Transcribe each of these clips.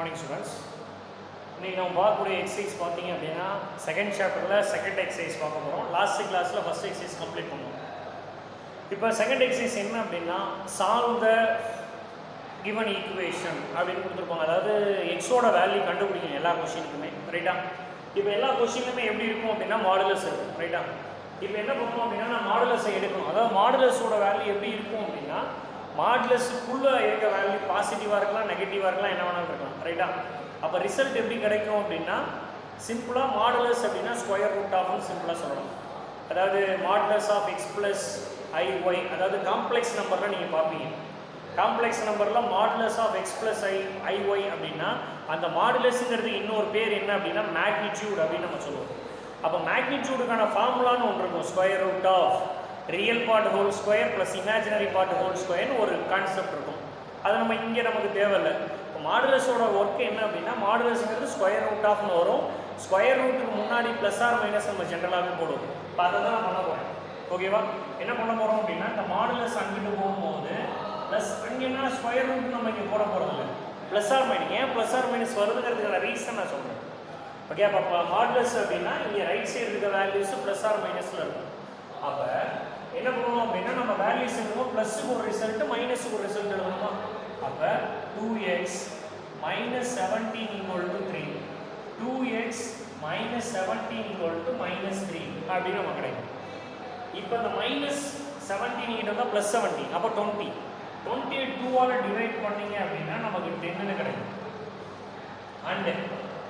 Morning students. இன்றைக்கி நம்ம பார்க்கக்கூடிய எக்ஸசைஸ் பார்த்தீங்க அப்படின்னா செகண்ட் சாப்டரில் செகண்ட் எக்ஸசைஸ் பார்க்க போகிறோம். லாஸ்ட் கிளாஸில் ஃபஸ்ட் எக்ஸசைஸ் கம்ப்ளீட் பண்ணுவோம். இப்போ செகண்ட் எக்ஸசைஸ் என்ன அப்படின்னா சால்வ் த கிவன் ஈக்குவேஷன் அப்படின்னு கொடுத்துருப்பாங்க. அதாவது எக்ஸோட வேல்யூ கண்டுபிடிக்கணும் எல்லா கொஷினுக்குமே, ரைட்டா? இப்போ எல்லா கொஷினுமே எப்படி இருக்கும் அப்படின்னா மாடுலஸ் இருக்கும், ரைட்டா? இப்போ என்ன பண்ணணும் அப்படின்னா நான் மாடுலஸை எடுக்கணும். அதாவது மாடுலஸோட வேல்யூ எப்படி இருக்கும் அப்படின்னா மாடுலஸுக்குள்ளே இருக்க வேல்யூ பாசிட்டிவாக இருக்கலாம், நெகட்டிவாக இருக்கலாம், என்ன வேணாலும் இருக்கலாம், ரைட்டா? அப்போ ரிசல்ட் எப்படி கிடைக்கும் அப்படின்னா சிம்பிளாக மாடுலஸ் அப்படின்னா ஸ்கொயர் ரூட் ஆஃப்னு சிம்பிளாக சொல்லலாம். அதாவது modulus of x plus i y, அதாவது காம்ப்ளெக்ஸ் நம்பரில் நீங்கள் பார்ப்பீங்க. காம்ப்ளெக்ஸ் நம்பரில் modulus of x plus i y அப்படின்னா அந்த மாடுலஸுங்கிறது இன்னொரு பேர் என்ன அப்படின்னா மேக்னிடியூட் அப்படின்னு நம்ம சொல்லுவோம். அப்போ மேக்னிடியூடுக்கான ஃபார்முலான்னு ஒன்று இருக்கும், square root of real part whole square plus imaginary part whole ஸ்கொயர்னு ஒரு கான்செப்ட் இருக்கும். அது நம்ம இங்கே நமக்கு தேவையில்லை. இப்போ மாடுலஸோட ஒர்க் என்ன அப்படின்னா மாடுலஸுங்கிறது ஸ்கொயர் ரூட் ஆஃப்னு வரும். ஸ்கொயர் ரூட்டுக்கு முன்னாடி ப்ளஸ் ஆர் மைனஸ் நம்ம ஜென்ரலாகவே போடுவோம். இப்போ அதை தான் நான் பண்ண போகிறேன், ஓகேவா? என்ன பண்ண போகிறோம் அப்படின்னா இந்த மாடுலஸ் அங்கிட்டு போகும்போது ப்ளஸ் அங்கே என்ன ஸ்கொயர் ரூட் நம்ம இங்கே போட போகிறது இல்லை, ப்ளஸ் ஆர் மைனஸ். ஏன் ப்ளஸ் ஆர் மைனஸ் வருதுங்கிறதுக்கான ரீசன் நான் சொல்கிறேன், ஓகே? அப்போ மாடுலஸ் அப்படின்னா இங்கே ரைட் சைடு இருக்க வேல்யூஸ் ப்ளஸ் ஆர் மைனஸில் இருக்கும். அப்போ என்ன பண்ணணும் அப்படின்னா நம்ம வேல்யூஸ் எழுதுவோம், ப்ளஸுக்கு ஒரு ரிசல்ட்டு மைனஸுக்கு ஒரு ரிசல்ட் எழுதணுமா? அப்போ 2x minus 17 equal to 3, 2x minus 17 equal to minus 3 அப்படின்னு நம்ம கிடைக்கும். இப்போ இந்த மைனஸ் 17 கிட்ட தான் ப்ளஸ் 17, அப்போ 20. 20 2ஆல் டிவைட் பண்ணிங்க அப்படின்னா நமக்கு 10ன்னு கிடைக்கும். அண்டு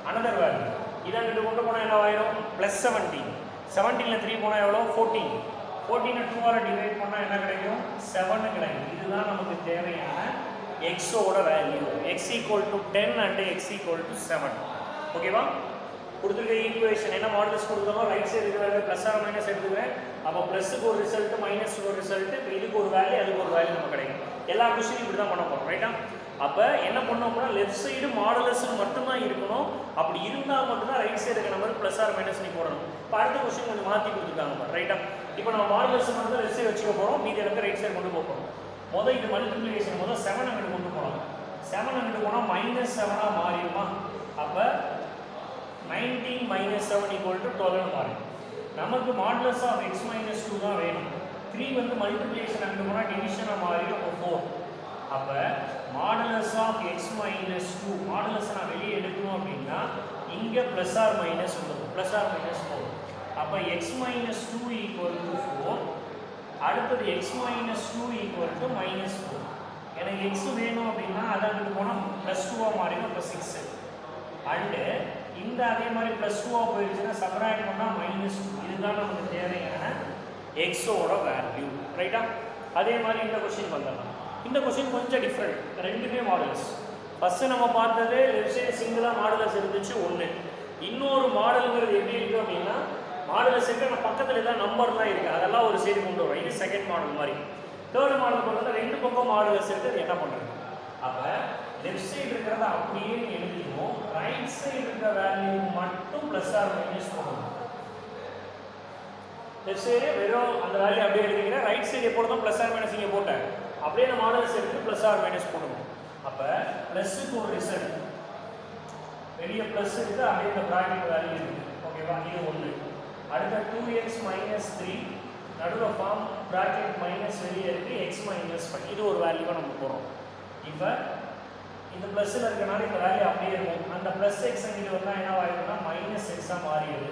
அனதர் வேல்யூ இதை ரெண்டு கொண்டு போனால் என்ன ஆயிடும்? ப்ளஸ் 17, 17ல் 3 போனால் எவ்வளோ? 14. 14 2ஆல் டிவைட் பண்ணால் என்ன கிடைக்கும்? 7 கிடைக்கும். இதுதான் நமக்கு தேவையான எக்ஸோட value. X equal to 10 and X equal to 7, ஓகேவா? கொடுத்துருக்க ஈக்குவேஷன் என்ன மாடுலஸ் கொடுத்தோமோ ரைட் சைடு இருக்கிற வேல்யூ ப்ளஸ் ஆர் மைனஸ் எடுத்துக்கிறேன். அப்போ ப்ளஸுக்கு ஒரு ரிசல்ட்டு மைனஸுக்கு ஒரு ரிசல்ட்டு, இப்போ இதுக்கு ஒரு வேல்யூ அதுக்கு ஒரு வேல்யூ நம்ம கிடைக்கும். எல்லா கொஸ்டினும் இப்படி தான் பண்ண போகிறோம், ரைட்டா? அப்போ என்ன பண்ணோம் அப்படின்னா லெஃப்ட் சைடு மாடுலஸ்ன்னு மட்டும்தான் இருக்கணும். அப்படி இருந்தால் மட்டும்தான் ரைட் சைடு இருக்கிற மாதிரி ப்ளஸ் ஆர் மைனஸ் நீ போடணும். இப்போ அடுத்த கொஸ்டின் கொஞ்சம் மாற்றி கொடுத்துருக்காங்க, ரைட்டா? இப்போ நம்ம மாடுலஸ் மட்டும் தான் லெஃப்ட் சைடு வச்சுக்க போகிறோம், மீதி இடத்துல ரைட் சைடு கொண்டு போகிறோம். முதல் இது மல்டிப்ளிகேஷன் முதல் 7 அங்கிட்டு கொண்டு போகலாம். 7 அங்கிட்டு போனால் மைனஸ் 7ஆக மாறிடுமா? அப்போ 19 மைனஸ் 7 ஈக்குவல் டு 12 மாறிடும். நமக்கு மாடுலஸ் ஆஃப் எக்ஸ் மைனஸ் 2 தான் வேணும். 3 வந்து மல்டிப்ளிகேஷன் அங்கிட்டு போனால் டிவிஷனாக மாறிடும், அப்போ 4. அப்போ modulus of x minus 2 modulus நான் வெளியே எடுக்கணும் அப்படின்னா இங்கே ப்ளஸ் ஆர் மைனஸ் உள்ளது, ப்ளஸ் ஆர் மைனஸ் 4. அப்போ எக்ஸ் மைனஸ் 2 ஈக்குவல் டு 4. அடுத்தது x minus 2 equal to minus 4. எனக்கு எக்ஸ் வேணும் அப்படின்னா அதை அங்கிட்டு போனால் ப்ளஸ் 2ஆக மாறிடும், அப்போ 6. அண்டு இந்த அதே மாதிரி ப்ளஸ் 2ஆக போயிடுச்சுன்னா சப்ராக்ட் பண்ணால் மைனஸ் 2. இதுதான் நமக்கு தேவையான எக்ஸோட வேல்யூ, ரைட்டா? அதே மாதிரி இந்த கொஸ்டின் வந்துடலாம். இந்த கொஸ்டின் கொஞ்சம் டிஃப்ரெண்ட், ரெண்டுமே மாடுலஸ். ஃபஸ்ட்டு நம்ம பார்த்தது லெஃப்ட் சைடு சிங்கிளாக மாடுலஸ் இருந்துச்சு ஒன்று. இன்னொரு மாடலுங்கிறது எப்படி இருக்குது அப்படின்னா மாடுலஸ் இருக்குது ஆனால் பக்கத்தில் தான் நம்பர்லாம் இருக்குது, அதெல்லாம் ஒரு சைடு கொண்டு வரும். இது செகண்ட் மாடல் மாதிரி. தேர்ட் மாடல் பார்த்தா ரெண்டு பக்கம் மாடுலஸ் இருக்குது, அது என்ன பண்ணுறது? அப்போ லெஃப்ட் சைடு இருக்கிறத அப்படியே எழுதிடுவோம், ரைட் சைடு இருக்கிற வேல்யூ மட்டும் ப்ளஸ் ஆர் மைனஸ் போடணும். லெஃப்ட் சைடு வெறும் அந்த வேல்யூ அப்படியே எழுதிக்கிறேன், ரைட் சைடு எப்போ தான் ப்ளஸ் ஆர் மைனஸ் இங்கே போட்டேன், அப்படியே அந்த மாடல்ஸ் எடுத்து ப்ளஸ் ஆர் மைனஸ் போடணும். அப்போ ப்ளஸுக்கு ஒரு ரிசல்ட் வெளியே ப்ளஸ் இருக்குது, அப்படியே இந்த ப்ராக்கெட் வேல்யூ இருக்குது, ஓகேவா? இது ஒன்று. அடுத்த 2x மைனஸ் 3 நடுவில் ஃபார்ம் ப்ராக்கெட் மைனஸ் வெளியே இருக்குது, எக்ஸ் மைனஸ் 5. இது ஒரு வேல்யூவாக நம்ம போகிறோம். இப்போ இந்த ப்ளஸ்ஸில் இருக்கனால இந்த வேல்யூ அப்படியே இருக்கும். அந்த ப்ளஸ் எக்ஸ் அங்கிட்டு வந்தால் என்ன ஆகிடும்னா மைனஸ் எக்ஸாக மாறிடுது.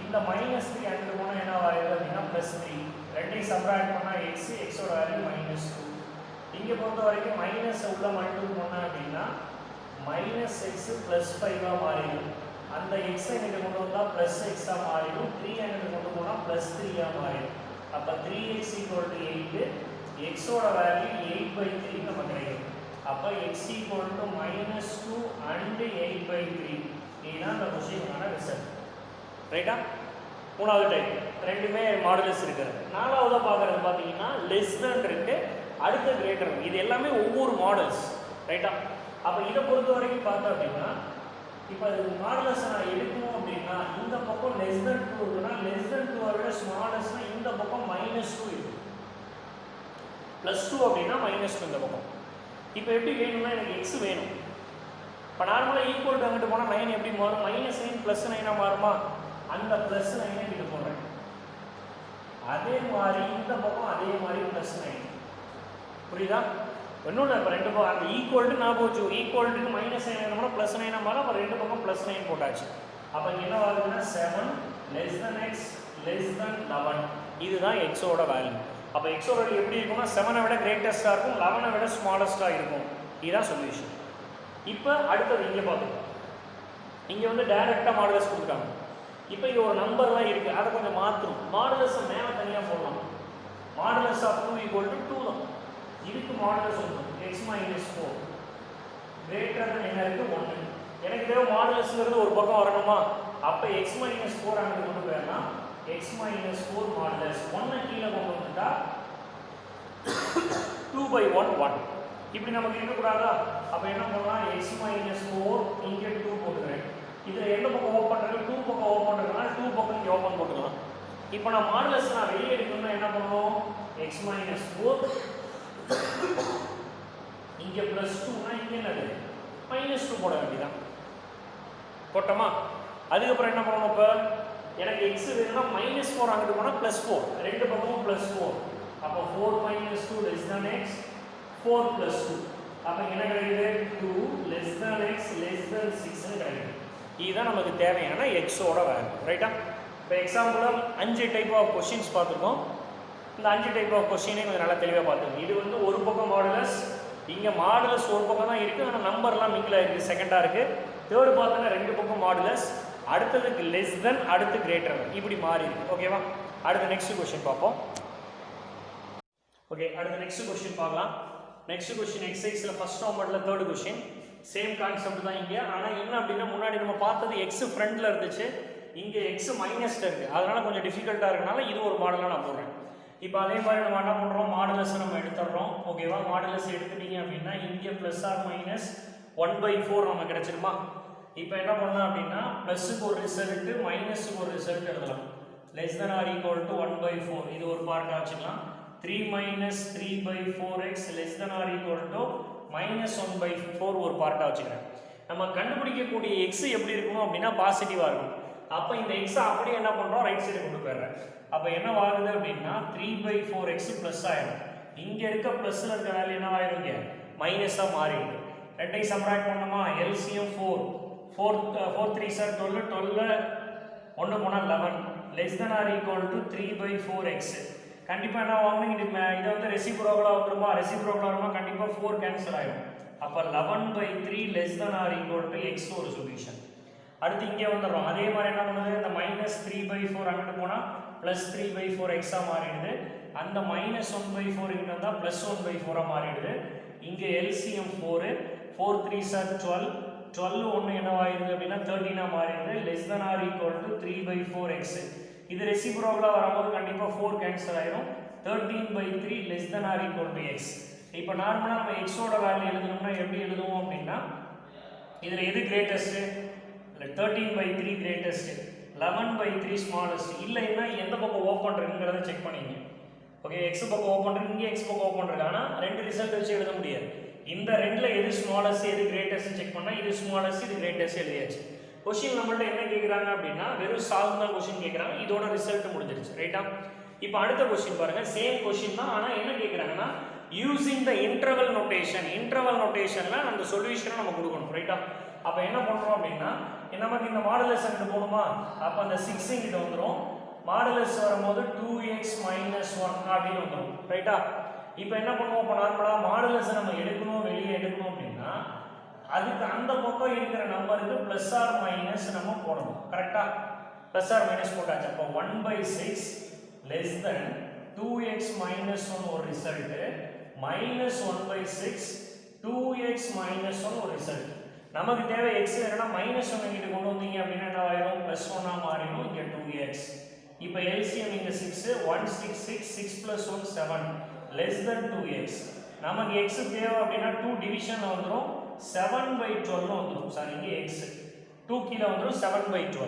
இந்த மைனஸ் 3 அங்கிட்டு போனால் என்ன ஆகிடுது அப்படின்னா ப்ளஸ் 3. ரெண்டையும் சப்ராக்ட் பண்ணால் எக்ஸ், எக்ஸோட வேல்யூ மைனஸ் 2. இங்கே பொறுத்த வரைக்கும் மைனஸை உள்ள மல்டிபிள் பண்ணால் அப்படின்னா மைனஸ் எக்ஸு ப்ளஸ் 5ஆக மாறிடும். அந்த எக்ஸை இங்கிட்ட கொண்டு வந்தால் ப்ளஸ் எக்ஸாக மாறிடும். 3 அங்கிட்டு கொண்டு போனால் ப்ளஸ் 3ஆக மாறிடும். அப்போ 3x ஈக்குவல் டு 8, எக்ஸோட வேல்யூ 8/3 நம்ம கிடைக்கும். அப்போ X equal to minus 2 and 8/3. இதுதான் அந்த கொஸ்டினுக்கான ரிசல்ட், ரைட்டா? மூணாவது டைப் ரெண்டுமே மாடுலஸ் இருக்கிறது. நாலாவதாக பார்க்குறது பார்த்தீங்கன்னா லெஸ் தென் இருக்குது, அடுத்த கிரேட்டர். இது எல்லாமே ஒவ்வொரு மாடல்ஸ், ரைட்டா? அப்போ இதை பொறுத்த வரைக்கும் பார்த்தோம் அப்படின்னா இப்போ இது மாடுலஸ் நான் எடுக்கணும் அப்படின்னா இந்த பக்கம் லெஸ் தென் 2 இருக்குன்னா லெஸ் தென் 2 விட ஸ்மாலஸ்னால் இந்த பக்கம் மைனஸ் 2 இருக்குது, ப்ளஸ் 2 அப்படின்னா மைனஸ் 2 இந்த பக்கம். இப்போ எப்படி வேணும்னா எனக்கு எக்ஸ் வேணும், இப்போ நார்மலாக ஈக்குவல் டு அங்கிட்டு போனால் 9 எப்படி மாறும்? -9 +9 மாறுமா? அந்த +9 இது போடுறேன். அதே மாதிரி இந்த பக்கம் அதே மாதிரி +9. புரியுதா? ஒன்றும் இல்லை, இப்போ ரெண்டு பக்கம் அந்த ஈக்குவல் டு நான் போச்சு, ஈக்குவல் டு -9 என்னோட +9 மாறும். அப்போ ரெண்டு பக்கம் +9 போட்டாச்சு. அப்போ இங்கே என்ன ஆகுதுன்னா 7 x <11. இதுதான் எக்ஸோட வேல்யூ. அப்போ எக்ஸோட வேல்யூ எப்படி இருக்கும்னா 7 விட கிரேட்டஸ்டாக இருக்கும், 11 விட ஸ்மாலஸ்டாக இருக்கும். இதுதான் சொல்யூஷன். இப்போ அடுத்தது இங்கே பார்த்துக்கோங்க. இங்கே வந்து டைரெக்டாக மாடுலஸ் கொடுத்துட்டாங்க. இப்போ இங்கே ஒரு நம்பர்லாம் இருக்குது, அதை கொஞ்சம் மாற்றணும். மாடுலஸை மேலே தனியாக போடலாம். மாடுலஸ் ஆஃப் 2 = 2 தான். இதுக்கு மாடுலஸ் வந்துடும் x - 4 கிரேட்டர் தன் என்ன இருக்குது 1. எனக்கு தேவை மாடுலஸ்ங்கிறது ஒரு பக்கம் வரணுமா? அப்போ x - 4 அங்கே கொண்டு போயிடலாம். x - 4 மாடுலஸ் 1 கீழே கொண்டு வந்துட்டா 2/1 1. இப்படி நமக்கு இருக்கக்கூடாதா? அப்போ என்ன பண்ணலாம்? x - 4 இங்கே 2 போட்டுக்கிறேன். இதில் எந்த பக்கம் ஓப்பன் இருக்குது? 2 பக்கம் ஓப்பன் இருக்குன்னா 2 பக்கம் இங்கே ஓப்பன் போட்டுக்கலாம். இப்போ நான் மாடுலஸ் நான் வெளியே எடுக்கணும்னா என்ன பண்ணணும்? x - 4 இங்கே +2னா இங்கே என்னது -2 போட வேண்டியதான். போட்டோமா? அதுக்கப்புறம் என்ன பண்ணணும்? இப்போ எனக்கு x வேணும்னா -4 அங்கிட்டு போனால் +4, ரெண்டு பக்கமும் +4. அப்போ 4 - 2 < x 4 + 2. அப்போ என்ன கிடைக்குது? 2 < x 6ன்னு கிடைக்குது. இதுதான் நமக்கு தேவையான எக்ஸோட வேல்யூ. ரைட்டா? இப்போ எக்ஸாம்பிளாக 5 டைப் ஆஃப் கொஷின்ஸ் பார்த்துருக்கோம். இந்த 5 டைப் ஆஃப் கொஷினே கொஞ்சம் நல்லா தெளிவாக பார்த்துக்கோங்க. இது வந்து ஒரு பக்கம் மாடுலஸ், இங்கே மாடுலஸ் ஒரு பக்கம் தான் இருக்குது, ஆனால் நம்பர்லாம் மிங்கில் இருக்குது, செகண்டாக இருக்குது. தேர்டு பார்த்தோன்னா ரெண்டு பக்கம் மாடுலஸ், அடுத்ததுக்கு லெஸ் தென், அடுத்து கிரேட்டர், இப்படி மாறி இருக்குது. ஓகேவா? அடுத்த நெக்ஸ்ட் கொஷின் பார்ப்போம். ஓகே, அடுத்த நெக்ஸ்ட் கொஷின் பார்க்கலாம். நெக்ஸ்ட் கொஷின் எக்ஸசைஸில் ஃபர்ஸ்ட் ஹோம்வொர்க்கில் தேர்டு கொஷின். சேம் கான்செப்ட் தான் இங்கே. ஆனால் என்ன அப்படின்னா முன்னாடி நம்ம பார்த்தது எக்ஸ் ஃப்ரண்ட்டில் இருந்துச்சு, இங்கே எக்ஸ் மைனஸில் இருக்குது. அதனால் கொஞ்சம் டிஃபிகல்ட்டாக இருக்கனால இது ஒரு மாடலாக நான் போடுறேன். இப்போ அதே மாதிரி நம்ம என்ன பண்ணுறோம்? மாடுலஸை நம்ம எடுத்துடுறோம். ஓகேவா? மாடுலஸ் எடுத்துட்டீங்க அப்படின்னா இங்கே +or -1/4 நம்ம கிடச்சிருமா? இப்போ என்ன பண்ணலாம் அப்படின்னா ப்ளஸுக்கு ஒரு ரிசல்ட்டு, மைனஸுக்கு ஒரு ரிசல்ட் எழுதலாம். < or = 1/4 இது ஒரு பார்ட்டாக வச்சுக்கலாம். 3 - 3/4x < or -1/4 ஒரு பார்ட்டாக வச்சுக்கிறேன். நம்ம கண்டுபிடிக்கக்கூடிய எக்ஸ் எப்படி இருக்கணும் அப்படின்னா பாசிட்டிவாக இருக்கும். அப்போ இந்த எக்ஸை அப்படியே என்ன பண்ணுறோம்? ரைட் சைடு கொண்டு போயிடுறேன். அப்போ என்ன ஆகுது அப்படின்னா 3/4x ப்ளஸ் ஆகிடும். இங்கே இருக்க ப்ளஸில் இருக்க வேல்யூ என்ன ஆகிடும்? இங்கே மைனஸாக மாறிடும். ரெண்டையும் சப்ராக்ட் பண்ணோமா? LCM 4 3 சார் 12, 12 ஒன்று போனால் 11 < or 3/4x. கண்டிப்பாக என்ன வாங்கணும்? இதை வந்து ரெசிப்ரோக்கலாக வந்துருமா? ரெசிப்ரோக்கலாக வருமா? கண்டிப்பாக 4 கேன்சல் ஆகிடும். அப்போ 11/3 < x ஒரு சொல்யூஷன். அடுத்து இங்கே வந்துடுறோம். அதே மாதிரி என்ன பண்ணுது? இந்த -3/4 அங்கிட்டு போனால் +3/4x மாறிடுது. அந்த -1/4 இங்கிட்ட வந்தால் +1/4 மாறிடுது. இங்கே LCM 4 3 சார் 12, 12 ஒன்று என்னவாயிருது அப்படின்னா 13 மாறிடுது. < < 3/4x. இது ரெசிப்ரோக்கலாக வரும்போது கண்டிப்பாக 4 கேன்சல் ஆயிடும். 13/3 < x. இப்போ நார்மலாக நம்ம எக்ஸோட வேல்யூ எழுதணும்னா எப்படி எழுதுவோம் அப்படின்னா இதில் எது கிரேட்டஸ்ட்டு? 13/3 greatest, 11/3 smallest. இல்லைன்னா எந்த பக்கம் ஓப்பன் இருக்குங்கிறத செக் பண்ணிங்க. ஓகே, எக்ஸ் பக்கம் ஓப்பன் இருக்கு, இங்கே எக்ஸ் பக்கம் ஓப்பன் இருக்கு. ஆனால் ரெண்டு ரிசல்ட் வச்சு எழுத முடியாது. இந்த ரெண்டில் எது ஸ்மாலஸ்ட் எது கிரேட்டஸ்ட் செக் பண்ணால் இது ஸ்மாலஸ்ட் இது கிரேட்டஸ்ட் எழுதியாச்சு. கொஷின் நம்மள்ட்ட என்ன கேட்குறாங்க அப்படின்னா வெறும் சால்வ் தான் கொஷின் கேட்குறாங்க. இதோட ரிசல்ட் முடிஞ்சிருச்சு. ரைட்டா? இப்போ அடுத்த கொஷின் பாருங்க. சேம் கொஷின் தான், ஆனால் என்ன கேட்குறாங்கன்னா using the interval notation. Interval நோட்டேஷனில் அந்த சொல்யூஷனை நம்ம கொடுக்கணும். ரைட்டா? அப்போ என்ன பண்ணுறோம் அப்படின்னா நமக்கு இந்த மாடுலஸ் அங்கிட்டு போகணுமா? அப்போ அந்த 6 இங்கிட்ட வந்துடும். மாடுலஸ் வரும்போது 2x - 1 அப்படின்னு வந்துடும். ரைட்டா? இப்போ என்ன பண்ணுவோம்? இப்போ நார்மலாக மாடுலஸை நம்ம எடுக்கணும், வெளியே எடுக்கணும் அப்படின்னா அதுக்கு அந்த பக்கம் இருக்கிற நம்பருக்கு +or - நம்ம போடணும். கரெக்டாக? +or - போட்டாச்சு. அப்போ 1/6 < 2x - 1 ஒரு ரிசல்ட்டு, -1/6 2x - 1 ஒரு ரிசல்ட். நமக்கு தேவை x என்னன்னா -1 இங்கிட்ட கொண்டு வந்தீங்க அப்படின்னா என்ன ஆயிரும்? +1 மாறிடும். இங்கே 2x. இப்போ LCM இங்கே 6 1 6 6 6 + 1 7 < 2x. நமக்கு x தேவை அப்படின்னா 2 டிவிஷன் வந்துடும், 7/12 வந்துடும். சாரி, இங்கே x 2 கீழே வந்துடும், 7/12.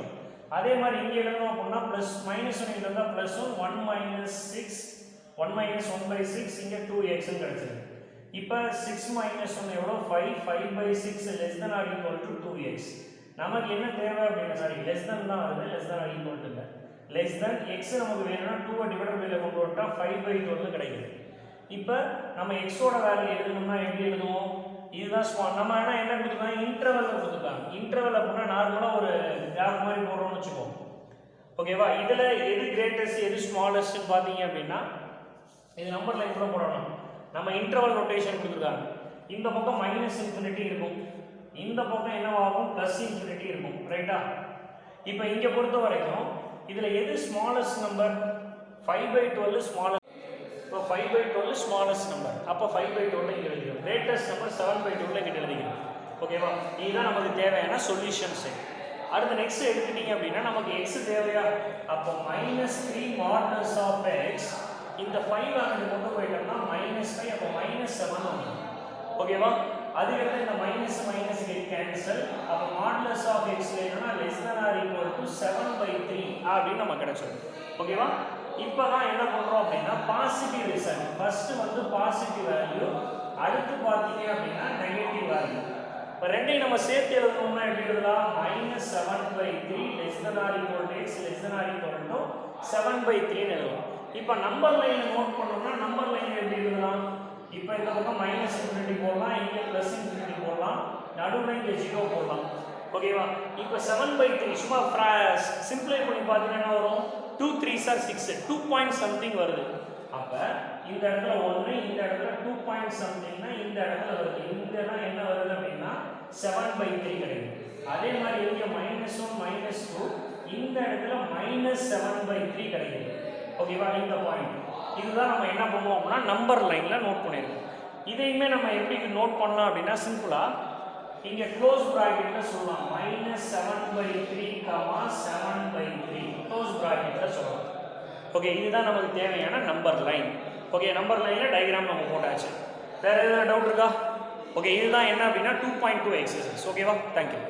அதே மாதிரி இங்கே எழுதணும் அப்படின்னா -1 இங்கே இருந்தால் +1 1 - 6 1 - 1/6 இங்கே 2x கிடைச்சிருக்கு. இப்போ 6 மைனஸ் 1 எவ்வளோ 5 5/6 less than or equal to 2x. நமக்கு என்ன தேவை அப்படின்னா சாரி லெஸ் தென் தான் வருது, less than or equal to இல்லை. லெஸ் தென் எக்ஸ் நமக்கு வேணும்னா 2 டிவைடட் பைல கொண்டு வந்துட்டா 5/12 கிடைக்குது. இப்போ நம்ம எக்ஸோட வேல்யூ எழுதணும்னா எப்படி எழுதுவோம்? இதுதான் ஸ்மால். நம்ம ஆனால் என்ன கொடுத்துருக்காங்க, இன்டர்வல் கொடுத்துருக்காங்க. இன்டர்வல் அப்படின்னா நார்மலாக ஒரு கிராஃப் மாதிரி போடுறோம்னு வச்சுக்கோம். ஓகேவா? இதில் எது கிரேட்டஸ்ட் எது ஸ்மாலஸ்ட்னு பார்த்தீங்க அப்படின்னா இது நம்பர் லைன் கூட போடணும். நம்ம இன்டர்வல் ரொட்டேஷன் கொடுத்துருக்காங்க. இந்த பக்கம் மைனஸ் இன்ஃபினிட்டி இருக்கும், இந்த பக்கம் என்னவாகும் ப்ளஸ் இன்ஃபினிட்டி இருக்கும். ரைட்டா? இப்போ இங்கே பொறுத்த வரைக்கும் இதில் எது ஸ்மாலஸ்ட் நம்பர்? 5/12 ஸ்மாலஸ்ட். இப்போ 5/12 ஸ்மாலஸ்ட் நம்பர். அப்போ 5/12 இங்கே எழுதிக்கிறோம். கிரேட்டஸ்ட் நம்பர் 7/12 இங்கே எழுதிக்கிறோம். ஓகேவா? இதுதான் நமக்கு தேவையான சொல்யூஷன் செட். அடுத்து நெக்ஸ்ட் எடுத்துட்டீங்க அப்படின்னா நமக்கு எக்ஸ் தேவையா? அப்போ -3 மாடுலஸ் ஆஃப் எக்ஸ். இந்த 5 அங்கே கொண்டு போயிட்டோம்னா -5, அப்போ -7 வந்துடும். ஓகேவா? அதுக்கடுத்து இந்த மைனஸ் கெட் கேன்சல். அப்போ மாடுலஸ் ஆஃப் எக்ஸ் வேணும்னா less than or equal to 7/3 அப்படின்னு நம்ம கிடைச்சிடும். ஓகேவா? இப்போ தான் என்ன பண்ணுறோம் அப்படின்னா பாசிட்டிவ் ரிசல்ட். ஃபர்ஸ்ட் வந்து பாசிட்டிவ் வேல்யூ, அடுத்து பார்த்தீங்க அப்படின்னா நெகட்டிவ் வேல்யூ. இப்போ ரெண்டையும் நம்ம சேர்த்து எழுதணும்னா எப்படி எழுதலாம்? -7/3 less than or equal to x less than or equal to 7/3 எழுதலாம். இப்போ நம்பர் லைன் நோட் பண்ணோம்னா நம்பர் லைன் எப்படி எழுதலாம்? இப்போ இந்த பக்கம் -∞ போடலாம், இங்கே +∞ போடலாம், நடுவில் இங்கே 0 போடலாம். ஓகேவா? இப்போ 7/3 சும்மா சிம்பிளை பண்ணி பார்த்தீங்கன்னா என்ன வரும்? 2 3s are 6, 2 பாயிண்ட் சம்திங் வருது. அப்போ இந்த இடத்துல 1, இந்த இடத்துல 2 பாயிண்ட் சம்திங்னா இந்த இடத்துல வருது. இங்கெல்லாம் என்ன வருது அப்படின்னா 7/3 கிடைக்கும். அதே மாதிரி இங்கே -1 -2, இந்த இடத்துல -7/3 கிடைக்குது. ஓகேவா? இந்த பாயிண்ட் இதுதான் நம்ம என்ன பண்ணுவோம் அப்படின்னா நம்பர் லைனில் நோட் பண்ணியிருக்கோம். இதையுமே நம்ம எப்படி நோட் பண்ணலாம் அப்படின்னா சிம்பிளாக இங்கே க்ளோஸ் ப்ராக்கெட்டில் சொல்லலாம். -7/3, 7/3 க்ளோஸ் ப்ராக்கெட்டில் சொல்லலாம். ஓகே, இதுதான் நமக்கு தேவையான நம்பர் லைன். ஓகே, நம்பர் லைனில் டயக்ராம் நம்ம போட்டாச்சு. வேறு எதாவது டவுட் இருக்கா? ஓகே, இதுதான் என்ன அப்படின்னா 2.2 எக்ஸசைஸ். ஓகேவா? தேங்க்யூ.